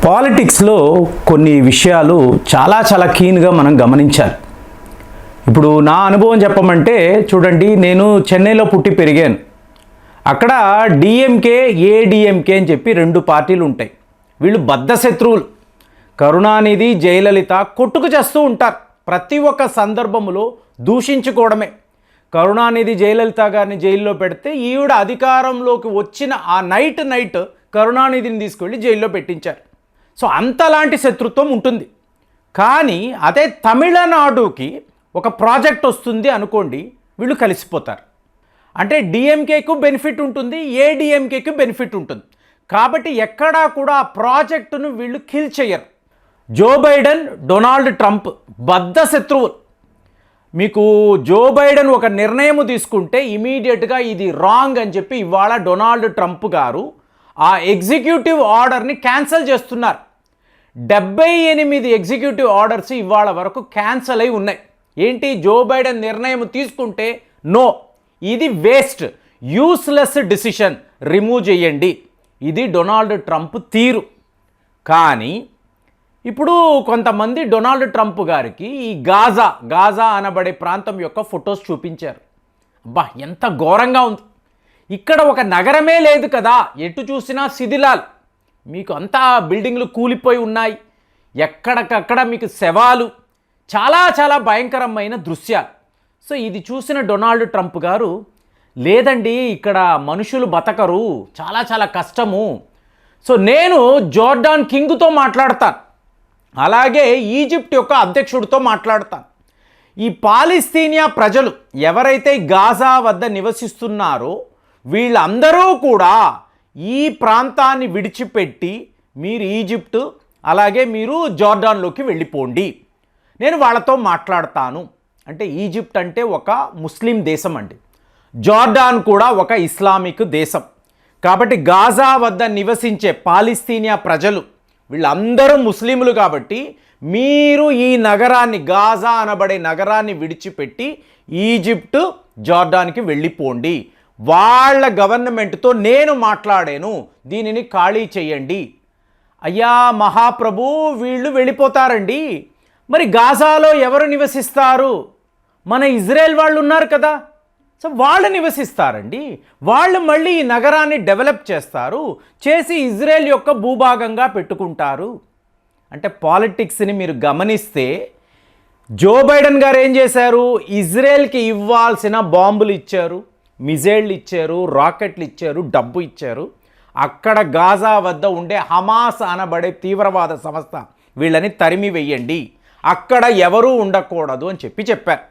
పాలిటిక్స్లో కొన్ని విషయాలు చాలా కీన్గా మనం గమనించాలి. ఇప్పుడు నా అనుభవం చెప్పమంటే చూడండి, నేను చెన్నైలో పుట్టి పెరిగాను. అక్కడ డిఎంకే ఏడిఎంకే అని చెప్పి రెండు పార్టీలు ఉంటాయి. వీళ్ళు బద్ధ శత్రువులు. కరుణానిధి, జయలలిత కొట్టుకు చేస్తూ ఉంటారు. ప్రతి ఒక్క సందర్భంలో దూషించుకోవడమే. కరుణానిధి జయలలిత గారిని జైల్లో పెడితే ఈవిడ అధికారంలోకి వచ్చిన ఆ నైట్ కరుణానిధిని తీసుకెళ్ళి జైల్లో పెట్టించారు. సో అంతలాంటి శత్రుత్వం ఉంటుంది. కానీ అదే తమిళనాడుకి ఒక ప్రాజెక్ట్ వస్తుంది అనుకోండి, వీళ్ళు కలిసిపోతారు. అంటే డిఎంకేకు బెనిఫిట్ ఉంటుంది, ఏడిఎంకేకు బెనిఫిట్ ఉంటుంది. కాబట్టి ఎక్కడా కూడా ఆ ప్రాజెక్టును వీళ్ళు కిల్ చేయరు. జో బైడెన్, డొనాల్డ్ ట్రంప్ బద్ధ శత్రువులు. మీకు జో బైడెన్ ఒక నిర్ణయం తీసుకుంటే ఇమీడియట్గా ఇది రాంగ్ అని చెప్పి ఇవాళ డొనాల్డ్ ట్రంప్ గారు ఆ ఎగ్జిక్యూటివ్ ఆర్డర్ని క్యాన్సిల్ చేస్తున్నారు. 78 ఎగ్జిక్యూటివ్ ఆర్డర్స్ ఇవాళ వరకు క్యాన్సిల్ అయి ఉన్నాయి. ఏంటి, జో బైడెన్ నిర్ణయం తీసుకుంటే నో, ఇది వేస్ట్, యూస్లెస్ డిసిషన్, రిమూవ్ చేయండి. ఇది డొనాల్డ్ ట్రంప్ తీరు. కానీ ఇప్పుడు కొంతమంది డొనాల్డ్ ట్రంప్ గారికి ఈ గాజా అనబడే ప్రాంతం యొక్క ఫొటోస్ చూపించారు. అబ్బా, ఎంత ఘోరంగా ఉంది. ఇక్కడ ఒక నగరమే లేదు కదా, ఎటు చూసినా శిథిలాలు. మీకు అంతా బిల్డింగ్లు కూలిపోయి ఉన్నాయి, ఎక్కడికక్కడ మీకు శవాలు, చాలా భయంకరమైన దృశ్యాలు. సో ఇది చూసిన డొనాల్డ్ ట్రంప్ గారు, లేదండి ఇక్కడ మనుషులు బతకరు, చాలా కష్టము. సో నేను జోర్డాన్ కింగ్తో మాట్లాడతాను, అలాగే ఈజిప్ట్ యొక్క అధ్యక్షుడితో మాట్లాడతాను. ఈ పాలస్తీనియా ప్రజలు ఎవరైతే గాజా వద్ద నివసిస్తున్నారో వీళ్ళందరూ కూడా ఈ ప్రాంతాన్ని విడిచిపెట్టి మీరు ఈజిప్ట్ అలాగే మీరు జోర్డాన్లోకి వెళ్ళిపోండి, నేను వాళ్ళతో మాట్లాడతాను. అంటే ఈజిప్ట్ అంటే ఒక ముస్లిం దేశం అండి, జోర్డాన్ కూడా ఒక ఇస్లామిక్ దేశం. కాబట్టి గాజా వద్ద నివసించే పాలస్తీనియా ప్రజలు వీళ్ళందరూ ముస్లింలు. కాబట్టి మీరు ఈ నగరాన్ని, గాజా అనబడే నగరాన్ని విడిచిపెట్టి ఈజిప్ట్, జోర్డాన్కి వెళ్ళిపోండి. వాళ్ళ గవర్నమెంట్తో నేను మాట్లాడాను, దీనిని ఖాళీ చేయండి. అయ్యా మహాప్రభు, వీళ్ళు వెళ్ళిపోతారండి, మరి గాజాలో ఎవరు నివసిస్తారు? మన ఇజ్రాయెల్ వాళ్ళు ఉన్నారు కదా, సో వాళ్ళు నివసిస్తారండి. వాళ్ళు మళ్ళీ ఈ నగరాన్ని డెవలప్ చేస్తారు, చేసి ఇజ్రాయెల్ యొక్క భూభాగంగా పెట్టుకుంటారు. అంటే పాలిటిక్స్ని మీరు గమనిస్తే జో బైడెన్ గారు ఏం చేశారు? ఇజ్రాయెల్కి ఇవ్వాల్సిన బాంబులు ఇచ్చారు, మిజైళ్ళు ఇచ్చారు, రాకెట్లు ఇచ్చారు, డబ్బు ఇచ్చారు. అక్కడ గాజా వద్ద ఉండే హమాస్ అనబడే తీవ్రవాద సంస్థ వీళ్ళని తరిమి వెయ్యండి, అక్కడ ఎవరూ ఉండకూడదు అని చెప్పారు.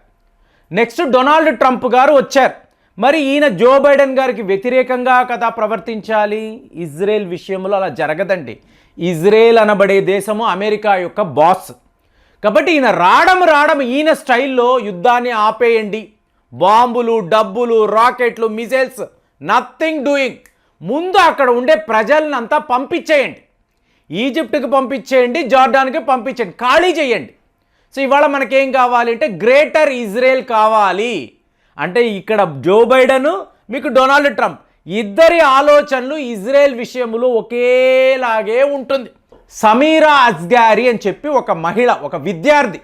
నెక్స్ట్ డొనాల్డ్ ట్రంప్ గారు వచ్చారు. మరి ఈయన జో బైడెన్ గారికి వ్యతిరేకంగా కదా ప్రవర్తించాలి. ఇజ్రాయెల్ విషయంలో అలా జరగదండి. ఇజ్రాయెల్ అనబడే దేశము అమెరికా యొక్క బాస్. కాబట్టి ఈయన రావడం ఈయన స్టైల్లో యుద్ధాన్ని ఆపేయండి, బాంబులు, డబ్బులు, రాకెట్లు, మిజైల్స్, నథింగ్ డూయింగ్. ముందు అక్కడ ఉండే ప్రజలనంతా పంపించేయండి, ఈజిప్ట్కి పంపించేయండి, జోర్డాన్కి పంపించండి, ఖాళీ చేయండి. సో ఇవాళ మనకేం కావాలి అంటే గ్రేటర్ ఇజ్రాయెల్ కావాలి. అంటే ఇక్కడ జో బైడెన్, మీకు డొనాల్డ్ ట్రంప్, ఇద్దరి ఆలోచనలు ఇజ్రాయెల్ విషయంలో ఒకేలాగే ఉంటుంది. సమీరా అజ్గారి అని చెప్పి ఒక మహిళ, ఒక విద్యార్థి,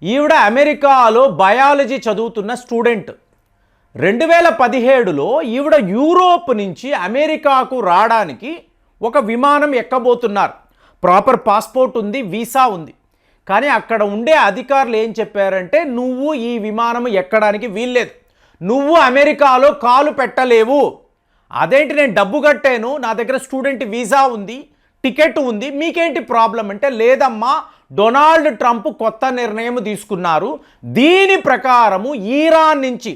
ఈవిడ అమెరికాలో బయాలజీ చదువుతున్న స్టూడెంట్. 2017లో ఈవిడ యూరోప్ నుంచి అమెరికాకు రావడానికి ఒక విమానం ఎక్కబోతున్నారు. ప్రాపర్ పాస్పోర్ట్ ఉంది, వీసా ఉంది. కానీ అక్కడ ఉండే అధికారులు ఏం చెప్పారంటే, నువ్వు ఈ విమానం ఎక్కడానికి వీల్లేదు, నువ్వు అమెరికాలో కాలు పెట్టలేవు. అదేంటి, నేను డబ్బు కట్టాను, నా దగ్గర స్టూడెంట్ వీసా ఉంది, టికెట్ ఉంది, మీకేంటి ప్రాబ్లం అంటే, లేదమ్మా డొనాల్డ్ ట్రంప్ కొత్త నిర్ణయం తీసుకున్నారు, దీని ప్రకారము ఇరాన్ నుంచి,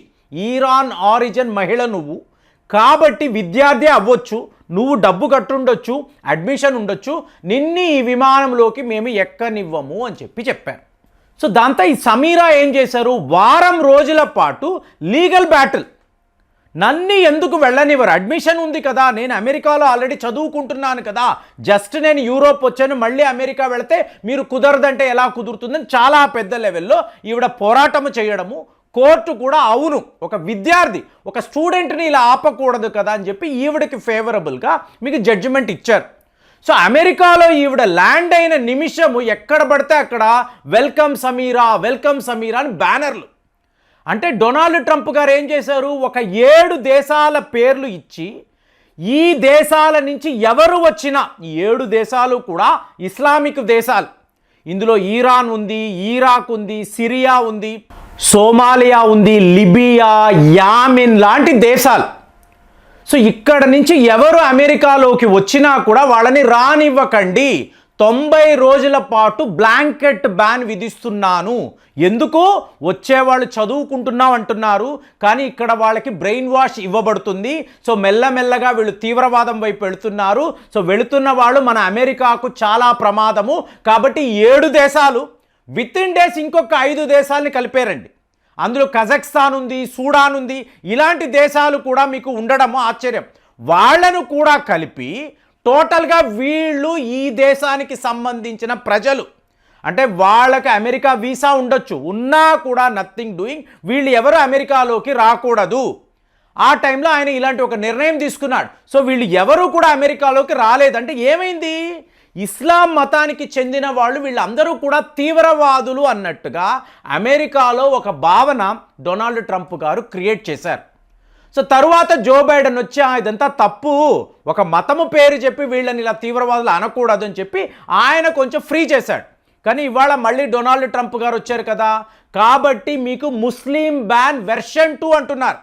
ఇరాన్ ఆరిజిన్ మహిళ నువ్వు, కాబట్టి విద్యార్థి అవ్వచ్చు, నువ్వు డబ్బు కట్టుండొచ్చు, అడ్మిషన్ ఉండొచ్చు, నిన్ని ఈ విమానంలోకి మేము ఎక్కనివ్వము అని చెప్పారు. సో దాంతో ఈ సమీరా ఏం చేశారు, వారం రోజుల పాటు లీగల్ బ్యాటిల్. నన్ను ఎందుకు వెళ్ళనివ్వరు, అడ్మిషన్ ఉంది కదా, నేను అమెరికాలో ఆల్రెడీ చదువుకుంటున్నాను కదా, జస్ట్ నేను యూరోప్ వచ్చాను, మళ్ళీ అమెరికా వెళితే మీరు కుదరదంటే ఎలా కుదురుతుందని చాలా పెద్ద లెవెల్లో ఈవిడ పోరాటం చేయడము. కోర్టు కూడా అవును, ఒక విద్యార్థి, ఒక స్టూడెంట్ని ఇలా ఆపకూడదు కదా అని చెప్పి ఈవిడకి ఫేవరబుల్గా మీకు జడ్జిమెంట్ ఇచ్చారు. సో అమెరికాలో ఈవిడ ల్యాండ్ అయిన నిమిషము ఎక్కడ పడితే అక్కడ వెల్కమ్ సమీరా అని బ్యానర్లు. అంటే డొనాల్డ్ ట్రంప్ గారు ఏం చేశారు, ఒక 7 దేశాల పేర్లు ఇచ్చి ఈ దేశాల నుంచి ఎవరు వచ్చినా, ఈ 7 దేశాలు కూడా ఇస్లామిక్ దేశాలు. ఇందులో ఇరాన్ ఉంది, ఇరాక్ ఉంది, సిరియా ఉంది, సోమాలియా ఉంది, లిబియా, యామెన్ లాంటి దేశాలు. సో ఇక్కడ నుంచి ఎవరు అమెరికాలోకి వచ్చినా కూడా వాళ్ళని రానివ్వకండి, 90 రోజుల పాటు బ్లాంకెట్ బ్యాన్ విధిస్తున్నాను. ఎందుకు, వచ్చేవాళ్ళు చదువుకుంటున్నాం అంటున్నారు, కానీ ఇక్కడ వాళ్ళకి బ్రెయిన్ వాష్ ఇవ్వబడుతుంది. సో మెల్లమెల్లగా వీళ్ళు తీవ్రవాదం వైపు వెళుతున్నారు. సో వెళుతున్న వాళ్ళు మన అమెరికాకు చాలా ప్రమాదము. కాబట్టి 7 దేశాలు విత్ ఇన్ డేస్ ఇంకొక 5 దేశాలని కలిపారండి. అందులో కజాఖ్స్తాన్ ఉంది, సూడాన్ ఉంది, ఇలాంటి దేశాలు కూడా మీకు ఉండడము ఆశ్చర్యం. వాళ్ళను కూడా కలిపి టోటల్గా వీళ్ళు ఈ దేశానికి సంబంధించిన ప్రజలు, అంటే వాళ్ళకి అమెరికా వీసా ఉండొచ్చు, ఉన్నా కూడా నథింగ్ డూయింగ్, వీళ్ళు ఎవరు అమెరికాలోకి రాకూడదు. ఆ టైంలో ఆయన ఇలాంటి ఒక నిర్ణయం తీసుకున్నాడు. సో వీళ్ళు ఎవరు కూడా అమెరికాలోకి రాలేదంటే ఏమైంది, ఇస్లాం మతానికి చెందిన వాళ్ళు వీళ్ళందరూ కూడా తీవ్రవాదులు అన్నట్టుగా అమెరికాలో ఒక భావన డొనాల్డ్ ట్రంప్ గారు క్రియేట్ చేశారు. సో తరువాత జో బైడెన్ వచ్చి ఇదంతా తప్పు, ఒక మతము పేరు చెప్పి వీళ్ళని ఇలా తీవ్రవాదులు అనకూడదు అని చెప్పి ఆయన కొంచెం ఫ్రీ చేశాడు. కానీ ఇవాళ మళ్ళీ డొనాల్డ్ ట్రంప్ గారు వచ్చారు కదా, కాబట్టి మీకు ముస్లిం బ్యాన్ వెర్షన్ 2 అంటున్నారు.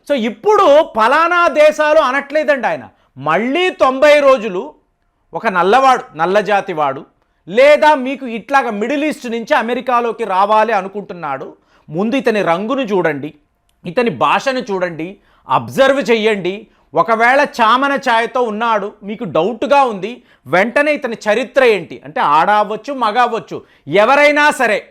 సో ఇప్పుడు ఫలానా దేశాలు అనట్లేదండి ఆయన, మళ్ళీ 90 రోజులు ఒక నల్లవాడు, నల్ల జాతి వాడు, లేదా మీకు ఇట్లాగా మిడిల్ ఈస్ట్ నుంచి అమెరికాలోకి రావాలి అనుకుంటున్నాడు, ముందు ఇతని రంగును చూడండి, ఇతని భాషను చూడండి, అబ్జర్వ్ చెయ్యండి. ఒకవేళ చామన ఛాయతో ఉన్నాడు, మీకు డౌట్గా ఉంది, వెంటనే ఇతని చరిత్ర ఏంటి అంటే ఆడ అవ్వచ్చు, మగ అవ్వచ్చు, ఎవరైనా సరే,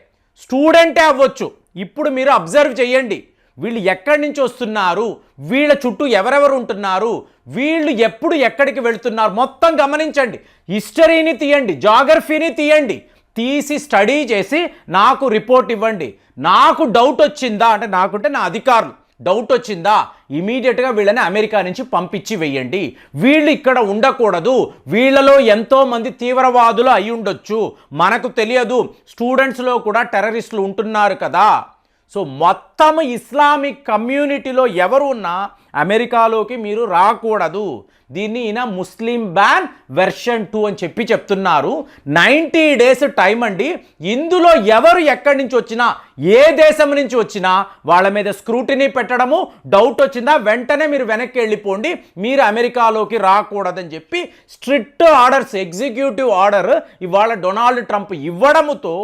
స్టూడెంటే అవ్వచ్చు, ఇప్పుడు మీరు అబ్జర్వ్ చెయ్యండి. వీళ్ళు ఎక్కడి నుంచి వస్తున్నారు, వీళ్ళ చుట్టూ ఎవరెవరు ఉంటున్నారు, వీళ్ళు ఎప్పుడు ఎక్కడికి వెళుతున్నారు, మొత్తం గమనించండి. హిస్టరీని తీయండి, జాగ్రఫీని తీయండి, తీసి స్టడీ చేసి నాకు రిపోర్ట్ ఇవ్వండి. నాకు డౌట్ వచ్చిందా అంటే, నాకుంటే నా అధికారులు డౌట్ వచ్చిందా, ఇమీడియట్గా వీళ్ళని అమెరికా నుంచి పంపించి వెయ్యండి. వీళ్ళు ఇక్కడ ఉండకూడదు, వీళ్ళలో ఎంతోమంది తీవ్రవాదులు అయి ఉండొచ్చు, మనకు తెలియదు, స్టూడెంట్స్లో కూడా టెర్రరిస్టులు ఉంటున్నారు కదా. సో మొత్తం ఇస్లామిక్ కమ్యూనిటీలో ఎవరు ఉన్నా అమెరికాలోకి మీరు రాకూడదు. దీన్ని ఈయన ముస్లిం బ్యాన్ వెర్షన్ 2 అని చెప్పి చెప్తున్నారు. 90 డేస్ టైం అండి. ఇందులో ఎవరు ఎక్కడి నుంచి వచ్చినా, ఏ దేశం నుంచి వచ్చినా వాళ్ళ మీద స్క్రూటినీ పెట్టడము, డౌట్ వచ్చిందా వెంటనే మీరు వెనక్కి వెళ్ళిపోండి, మీరు అమెరికాలోకి రాకూడదని చెప్పి స్ట్రిక్ట్ ఆర్డర్స్, ఎగ్జిక్యూటివ్ ఆర్డర్ ఇవాళ డొనాల్డ్ ట్రంప్ ఇవ్వడముతో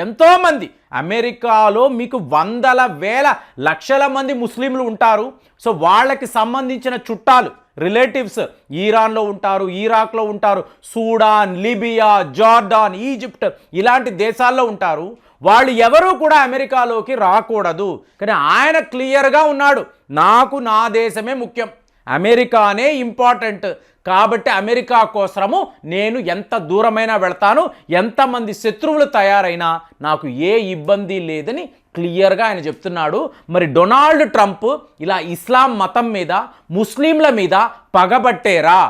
ఎంతోమంది అమెరికాలో మీకు వందల వేల లక్షల మంది ముస్లింలు ఉంటారు. సో వాళ్ళకి సంబంధించిన చుట్టాలు, రిలేటివ్స్ ఇరాన్లో ఉంటారు, ఇరాక్లో ఉంటారు, సూడాన్, లిబియా, జార్డాన్, ఈజిప్ట్ ఇలాంటి దేశాల్లో ఉంటారు. వాళ్ళు ఎవరూ కూడా అమెరికాలోకి రాకూడదు. కానీ ఆయన క్లియర్గా ఉన్నాడు, నాకు నా దేశమే ముఖ్యం, అమెరికానే ఇంపార్టెంట్, కాబట్టి అమెరికా కోసము నేను ఎంత దూరమైనా వెళ్తాను, ఎంతమంది శత్రువులు తయారైనా నాకు ఏ ఇబ్బంది లేదని క్లియర్గా ఆయన చెప్తున్నాడు. మరి డొనాల్డ్ ట్రంప్ ఇలా ఇస్లాం మతం మీద, ముస్లింల మీద పగబట్టేరా,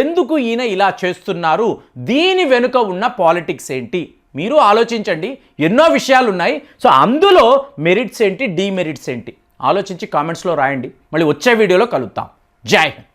ఎందుకు ఈయన ఇలా చేస్తున్నారు, దీని వెనుక ఉన్న పాలిటిక్స్ ఏంటి, మీరు ఆలోచించండి. ఎన్నో విషయాలు ఉన్నాయి. సో అందులో మెరిట్స్ ఏంటి, డీమెరిట్స్ ఏంటి ఆలోచించి కామెంట్స్లో రాయండి. మళ్ళీ వచ్చే వీడియోలో కలుద్దాం. జై హింద్.